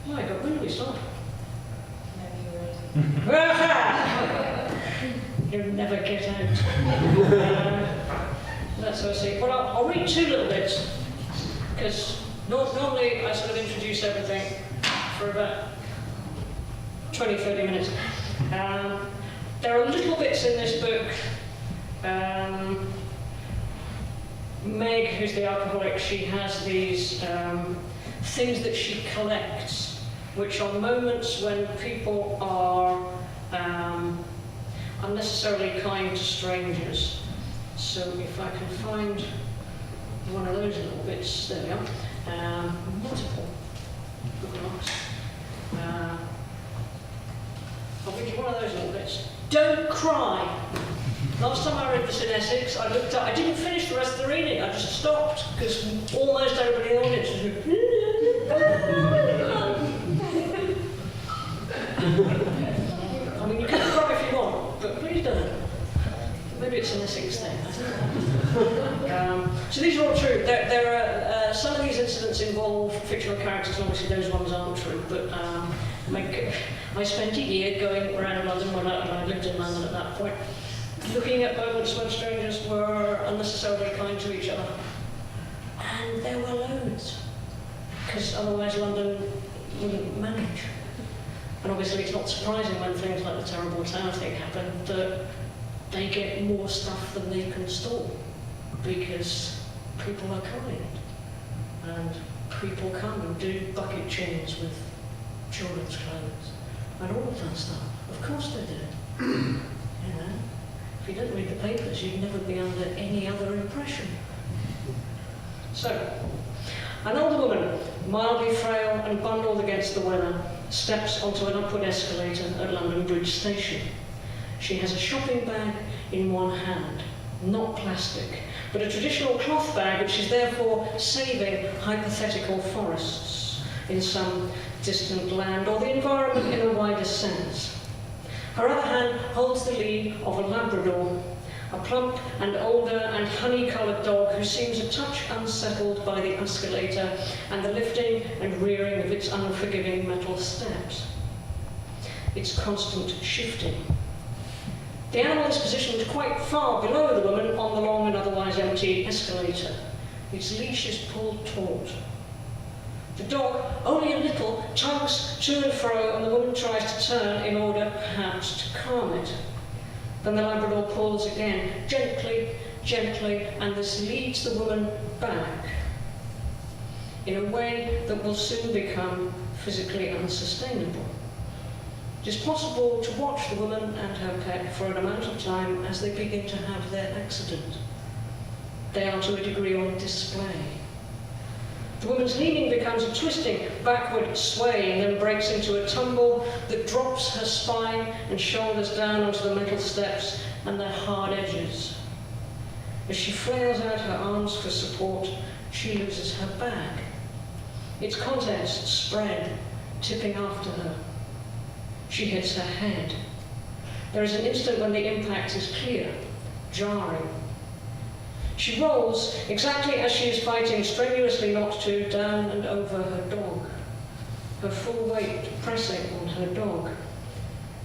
My God, when did we start? You'll never get out. That's what I see. Well, I'll read 2 little bits, because normally I sort of introduce everything for about 20-30 minutes. There are little bits in this book. Meg, who's the alcoholic, she has these things that she collects, which are moments when people are unnecessarily kind to strangers. So if I can find one of those little bits, there we are. Multiple bookmarks. I'll read you one of those little bits. Don't cry. Last time I read this in Essex, I looked up, I didn't finish the rest of the reading, I just stopped, because almost everybody in the audience was I mean, you can cry if you want, but please don't. Maybe it's an Essex thing, I don't know. So these are all true. There are some of these incidents involve fictional characters, and obviously those ones aren't true, but I spent a year going around London when I lived in London at that point, looking at moments when strangers were unnecessarily kind to each other. And there were loads, because otherwise London wouldn't manage. And obviously it's not surprising when things like the terrible tower thing happen that they get more stuff than they can store, because people are kind. And people come and do bucket chains with children's clothes and all of that stuff. Of course they do. You know? If you don't read the papers, you'd never be under any other impression. So, an older woman, mildly frail and bundled against the weather, steps onto an upward escalator at London Bridge Station. She has a shopping bag in one hand, not plastic, but a traditional cloth bag which is therefore saving hypothetical forests in some distant land or the environment in a wider sense. Her other hand holds the lead of a Labrador, a plump and older and honey-coloured dog who seems a touch unsettled by the escalator and the lifting and rearing of its unforgiving metal steps. Its constant shifting. The animal is positioned quite far below the woman on the long and otherwise empty escalator. Its leash is pulled taut. The dog, only a little, tugs to and fro, and the woman tries to turn in order, perhaps, to calm it. Then the Labrador pulls again, gently, gently, and this leads the woman back in a way that will soon become physically unsustainable. It is possible to watch the woman and her pet for an amount of time as they begin to have their accident. They are to a degree on display. The woman's leaning becomes a twisting, backward sway and then breaks into a tumble that drops her spine and shoulders down onto the metal steps and their hard edges. As she flails out her arms for support, she loses her bag. Its contents spread, tipping after her. She hits her head. There is an instant when the impact is clear, jarring. She rolls exactly as she is fighting strenuously not to, down and over her dog, her full weight pressing on her dog.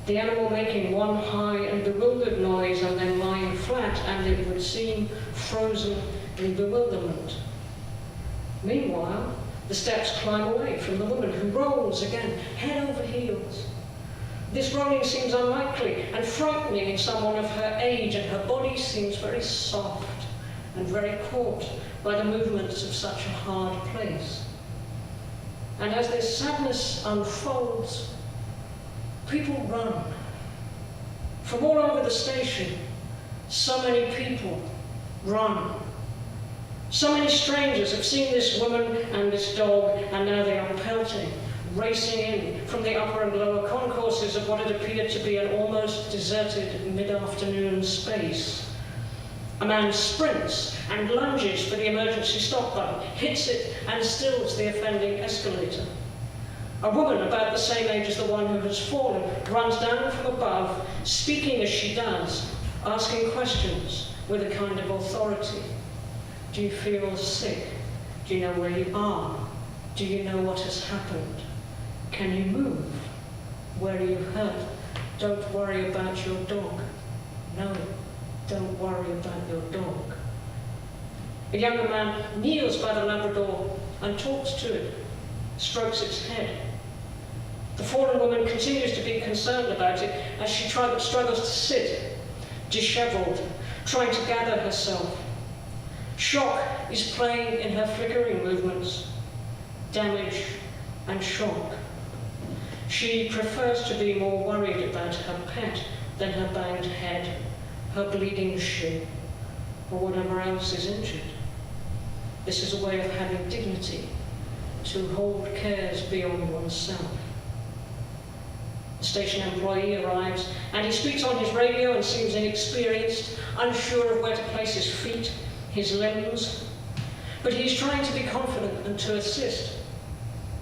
The animal making one high and bewildered noise and then lying flat and, it would seem, frozen in bewilderment. Meanwhile, the steps climb away from the woman, who rolls again, head over heels. This rolling seems unlikely and frightening in someone of her age, and her body seems very soft and very caught by the movements of such a hard place. And as this sadness unfolds, people run. From all over the station, so many people run. So many strangers have seen this woman and this dog, and now they are pelting, racing in from the upper and lower concourses of what had appeared to be an almost deserted mid-afternoon space. A man sprints and lunges for the emergency stop button, hits it and stills the offending escalator. A woman about the same age as the one who has fallen runs down from above, speaking as she does, asking questions with a kind of authority. Do you feel sick? Do you know where you are? Do you know what has happened? Can you move? Where are you hurt? Don't worry about your dog. No, don't worry about your dog. A younger man kneels by the Labrador and talks to it, strokes its head. The fallen woman continues to be concerned about it as she struggles to sit, dishevelled, trying to gather herself. Shock is playing in her flickering movements, damage and shock. She prefers to be more worried about her pet than her banged head, her bleeding shin, or whatever else is injured. This is a way of having dignity, to hold cares beyond oneself. The station employee arrives, and he speaks on his radio and seems inexperienced, unsure of where to place his feet, his limbs. But he's trying to be confident and to assist.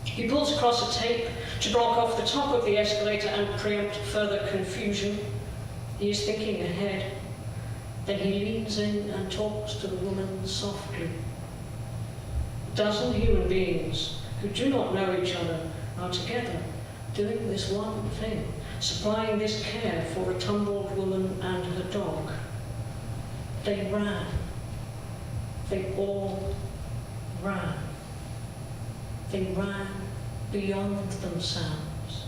He pulls across a tape to block off the top of the escalator and preempt further confusion. He is thinking ahead. Then he leans in and talks to the woman softly. A dozen human beings who do not know each other are together, doing this one thing, supplying this care for a tumbled woman and her dog. They ran. They all ran. They ran beyond themselves.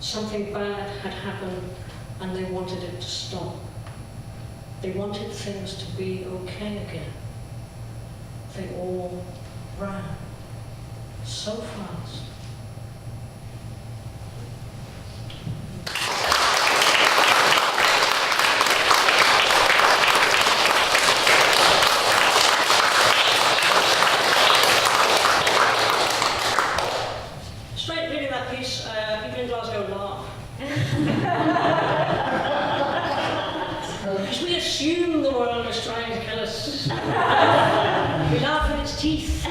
Something bad had happened and they wanted it to stop. They wanted things to be okay again. They all ran so fast. Straight reading that piece, people in Glasgow laugh. Because we assume the world is trying to kill us. We laugh at its teeth.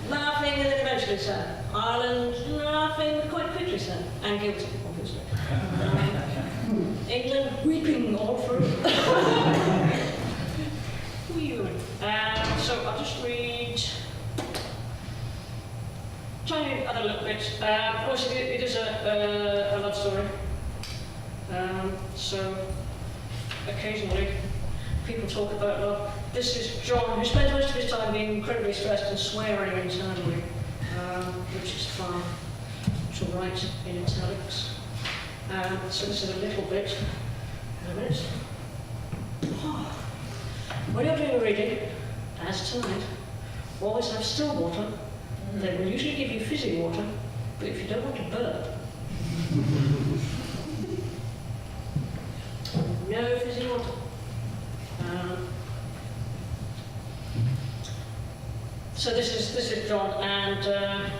Laughing and then eventually sad. Ireland laughing quite quickly sad. And guilty, obviously. England weeping all through. So I'll just read tiny other little bit. Of course, it is a love story. So occasionally people talk about love. This is John, who spends most of his time being incredibly stressed and swearing internally, which is fine to write in italics. So this is a little bit. In a minute. When you're doing a reading, as tonight, always have still water. They will usually give you fizzy water, but if you don't want to burp, no fizzy water. So this is John, and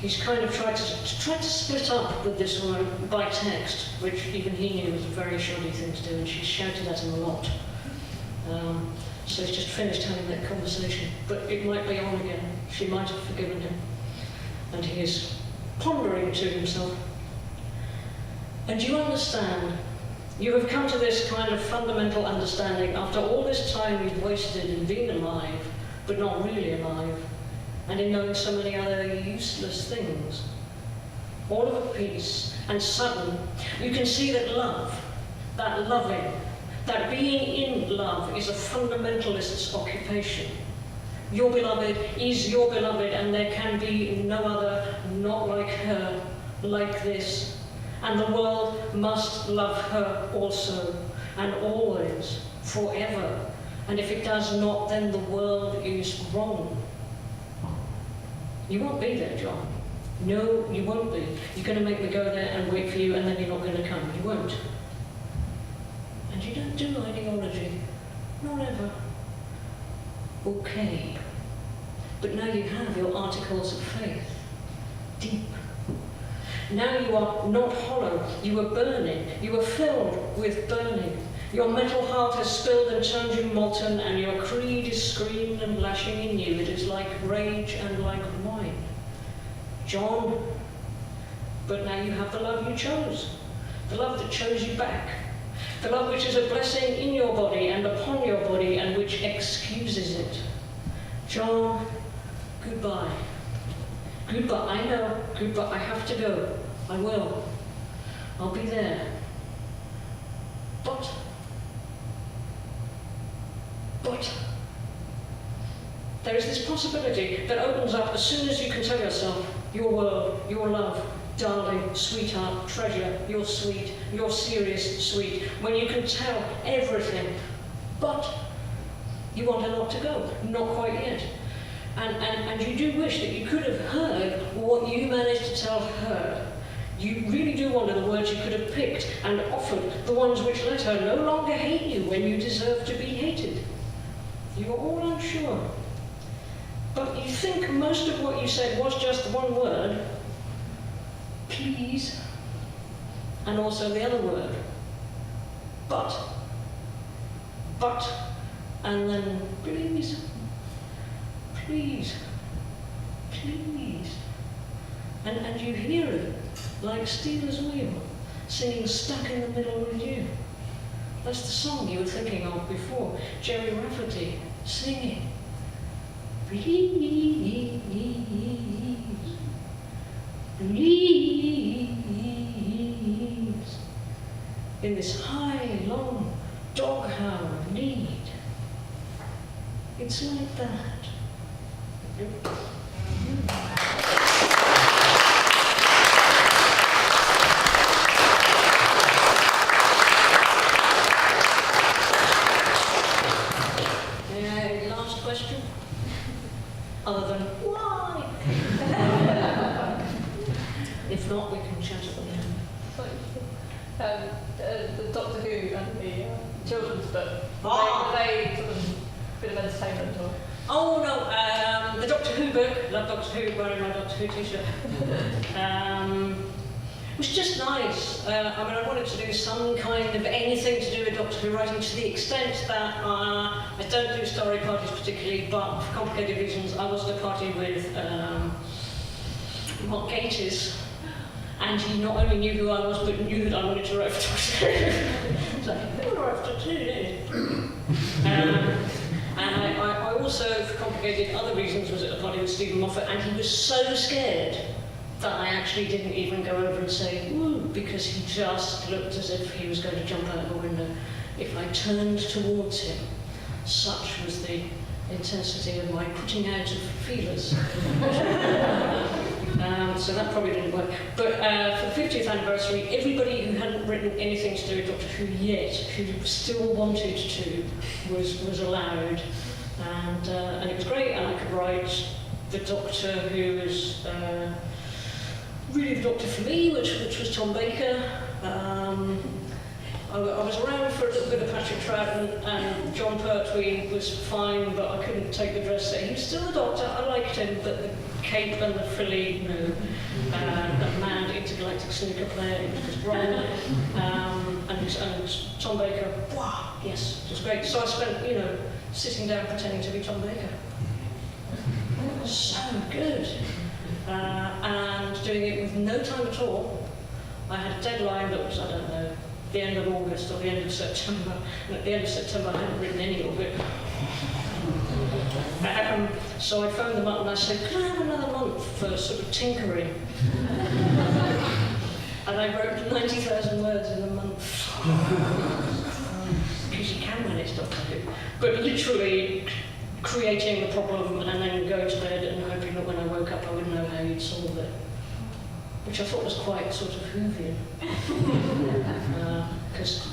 he's kind of tried to split up with this woman by text, which even he knew was a very shoddy thing to do, and she shouted at him a lot. So he's just finished having that conversation, but it might be on again. She might have forgiven him, and he is pondering to himself. And you understand, you have come to this kind of fundamental understanding after all this time you've wasted in being alive, but not really alive, and in knowing so many other useless things. All of a piece, and sudden, you can see that love, that loving, that being in love is a fundamentalist's occupation. Your beloved is your beloved, and there can be no other, not like her, like this. And the world must love her also, and always, forever. And if it does not, then the world is wrong. You won't be there, John. No, you won't be. You're going to make me go there and wait for you, and then you're not going to come. You won't. And you don't do ideology. Not ever. Okay. But now you have your articles of faith. Deep. Now you are not hollow. You are burning. You are filled with burning. Your metal heart has spilled and turned you molten, and your creed is screamed and lashing in you. It is like rage and like wine. John, but now you have the love you chose. The love that chose you back. The love which is a blessing in your body and upon your body, and which excuses it. John, goodbye. Goodbye, I know, goodbye, I have to go. I will. I'll be there. But, there is this possibility that opens up as soon as you can tell yourself, your world, your love, darling, sweetheart, treasure, you're sweet, you're serious, sweet, when you can tell everything, but you want her not to go, not quite yet. And you do wish that you could have heard what you managed to tell her. You really do wonder the words you could have picked and offered, the ones which let her no longer hate you when you deserve to be hated. You are all unsure. But you think most of what you said was just one word. please, and also the other word, but, and then please, please, please. And you hear it like Steelers Wheel, singing Stuck in the Middle with You. That's the song you were thinking of before. Jerry Rafferty singing. Please, please. In this high, long dog howl lead. It's like that. Last question? Other than why? If not, we can chat at the end. The Doctor Who and the children's book, were they sort of a bit of entertainment or? Oh no, the Doctor Who book, love Doctor Who, wearing my Doctor Who t-shirt, was just nice. I mean, I wanted to do some kind of anything to do with Doctor Who writing, to the extent that I don't do story parties particularly, but for complicated reasons, I was at a party with Mark Gatiss, and he not only knew who I was, but knew that I wanted to write for Doctor Who. It's like, you want to write for Doctor Who, don't you? And I also, for complicated other reasons, was at a party with Stephen Moffat, and he was so scared that I actually didn't even go over and say, woo, because he just looked as if he was going to jump out of a window if I turned towards him. Such was the intensity of my putting out of feelers. So that probably didn't work. But for the 50th anniversary, everybody who hadn't written anything to do with Doctor Who yet, who still wanted to, was allowed. And it was great, and I could write the Doctor who was really the Doctor for me, which was Tom Baker. I was around for a little bit of Patrick Troughton, and John Pertwee was fine, but I couldn't take the dress set. He was still the Doctor, I liked him, but the cape and the frilly, no. That mad intergalactic snooker player, it was wrong. And Tom Baker, wow, yes, it was great. So I spent, sitting down pretending to be Tom Baker. So good. And doing it with no time at all. I had a deadline that was, I don't know, the end of August or the end of September. And at the end of September, I hadn't written any of it. So I phoned them up and I said, can I have another month for sort of tinkering? And I wrote 90,000 words in a month. Because you can when it's Doctor Who. But literally creating the problem and then going to bed and hoping that when I woke up I would know how you'd solve it. Which I thought was quite sort of Whovian. Because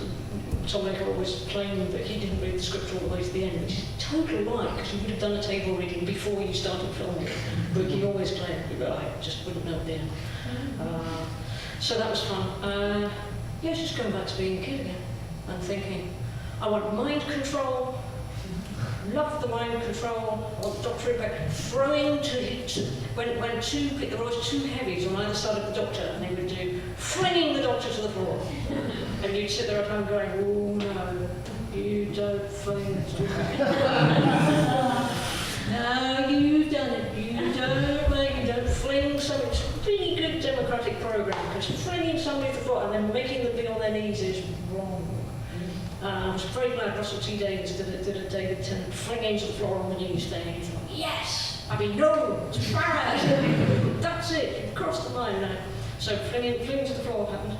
Tom Baker always claimed that he didn't read the script all the way to the end, which is totally right, because you would have done a table reading before you started filming. But he always claimed that I just wouldn't know at the end. So that was fun. Just going back to being a kid again and thinking, I want mind control. Love the mind control of Dr. Rebecca throwing when there were always two heavies on either side of the Doctor, and they would do flinging the Doctor to the floor, and you'd sit there at home going, oh no, you don't fling it. No, you've done it. You don't fling something. It's a really good democratic program, because flinging somebody to the floor and then making them be on their knees is wrong. I was very glad Russell T Davies did a David Tennant flinging to the floor on the knees thing, and you thought, yes! I mean, no, it's bad! That's it, you've crossed the line now. So flinging to the floor happened.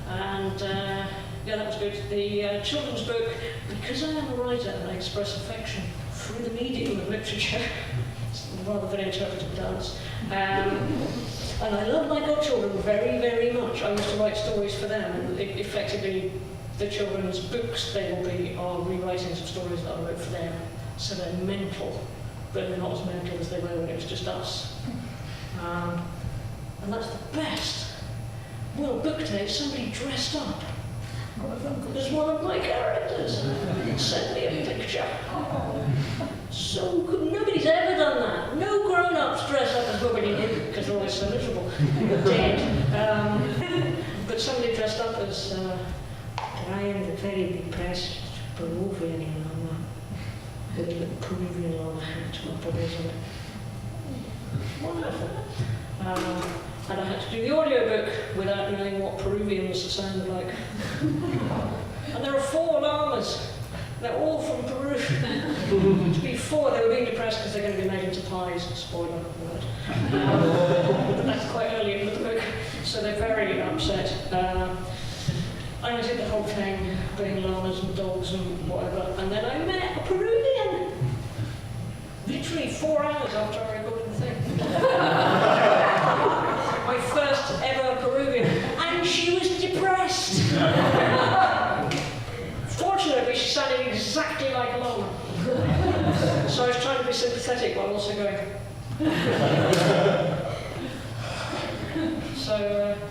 And that was good. The children's book, because I am a writer and I express affection through the medium of literature, it's rather than interpretive dance. And I love my godchildren very, very much. I used to write stories for them, and effectively, the children's books they will be are rewritings of stories that I wrote for them. So they're mental, but they're not as mental as they were when it was just us. And that's the best. Well, book day, somebody dressed up as one of my characters. Sent me a picture. So good. Nobody's ever done that. No grown-ups dress up as Bobby did, because they're why it's so miserable. Dead. But somebody dressed up as I am the very depressed Peruvian llama with a little Peruvian llama hat with bubbles on it. Wonderful. And I had to do the audiobook without knowing what Peruvians sound like. And there are 4 llamas. They're all from Peru. To be 4, they were being depressed because they're going to be made into pies. Spoiler alert. That's quite early in the book, so they're very upset. I did the whole thing, being llamas and dogs and whatever, and then I met a Peruvian. Literally 4 hours after I recorded the thing. My first ever Peruvian, and she was depressed. Fortunately, she sounded exactly like a llama. So I was trying to be sympathetic while also going. So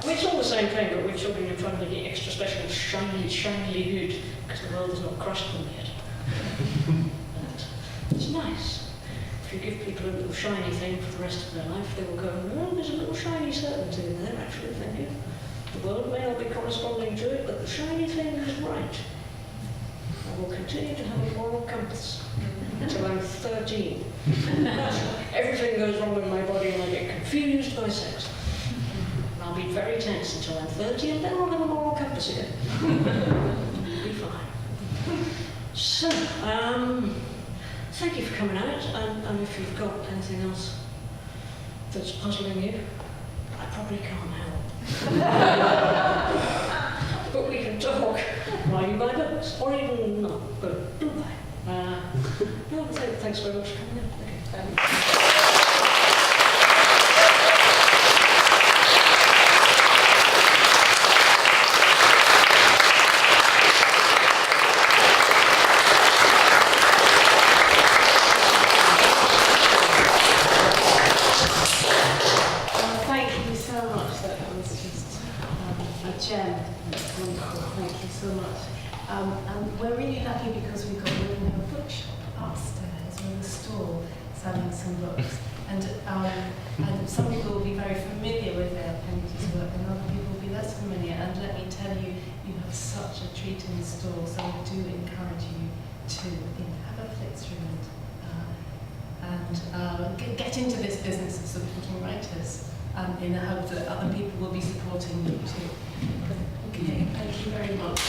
it's all the same thing, but with children you're trying to get extra special shiny hood because the world has not crushed them yet. And it's nice. If you give people a little shiny thing for the rest of their life, they will go, oh, there's a little shiny certainty in there, actually, thank you. The world may not be corresponding to it, but the shiny thing is right. I will continue to have a moral compass until I'm 13. Everything goes wrong with my body and I get confused by sex. And I'll be very tense until I'm 30 and then I'll have a moral compass again. It'll be fine. So, thank you for coming out, and if you've got anything else that's puzzling you, I probably can't help. But we can talk while you buy books, or even not, but do buy. No, thanks very much for coming in. Thank you. Thank you so much. That was just a gem. Wonderful. Thank you so much. And we're really lucky because we've got a bookshop upstairs with a stall selling some books. And some people will be very familiar with Dale Kennedy's work, and other people will be less familiar. And let me tell you, you have such a treat in the stall, so I do encourage you to have a flick through and get into this business of supporting writers in the hope that other people will be supporting you too. Okay, thank you very much.